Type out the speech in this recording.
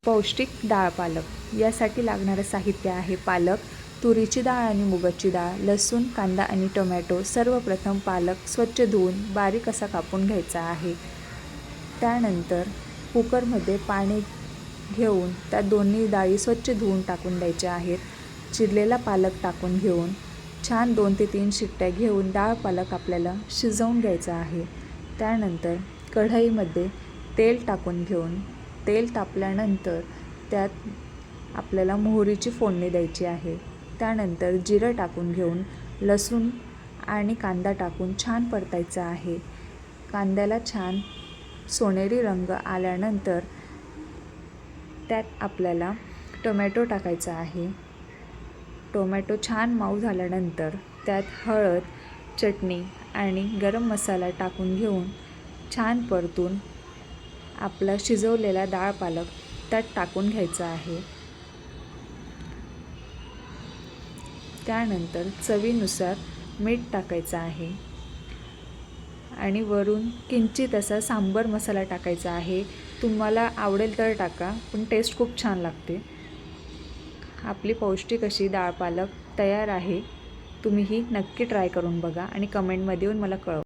पौष्टिक डाळ पालक यासाठी लागणारं साहित्य आहे पालक, तुरीची डाळ आणि मुगाची डाळ, लसूण, कांदा आणि टोमॅटो. सर्वप्रथम पालक स्वच्छ धुवून बारीक असा कापून घ्यायचा आहे. त्यानंतर कुकरमध्ये पाणी घेऊन त्या दोन्ही डाळी स्वच्छ धुवून टाकून द्यायच्या आहेत. चिरलेला पालक टाकून घेऊन छान 2 ते 3 शिट्ट्या घेऊन डाळ पालक आपल्याला शिजवून घ्यायचा आहे. त्यानंतर कढईमध्ये तेल टाकून घेऊन तेल तापल्यानंतर त्यात आपल्याला मोहरीची फोडणी द्यायची आहे. त्यानंतर जिरं टाकून घेऊन लसूण आणि कांदा टाकून छान परतायचा आहे. कांद्याला छान सोनेरी रंग आल्यानंतर त्यात आपल्याला टोमॅटो टाकायचा आहे. टोमॅटो छान मऊ झाल्यानंतर त्यात हळद, चटणी आणि गरम मसाला टाकून घेऊन छान परतून आपला शिजवलेला डाळ पालक त्यात टाकून घ्यायचा आहे. त्यानंतर चवीनुसार मीठ टाकायचं आहे आणि वरून किंचित असा सांबर मसाला टाकायचा आहे. तुम्हाला आवडेल तर टाका, पण टेस्ट खूप छान लागते. आपली पौष्टिक अशी डाळ पालक तयार आहे. तुम्हीही नक्की ट्राय करून बघा आणि कमेंटमध्ये येऊन मला कळवा.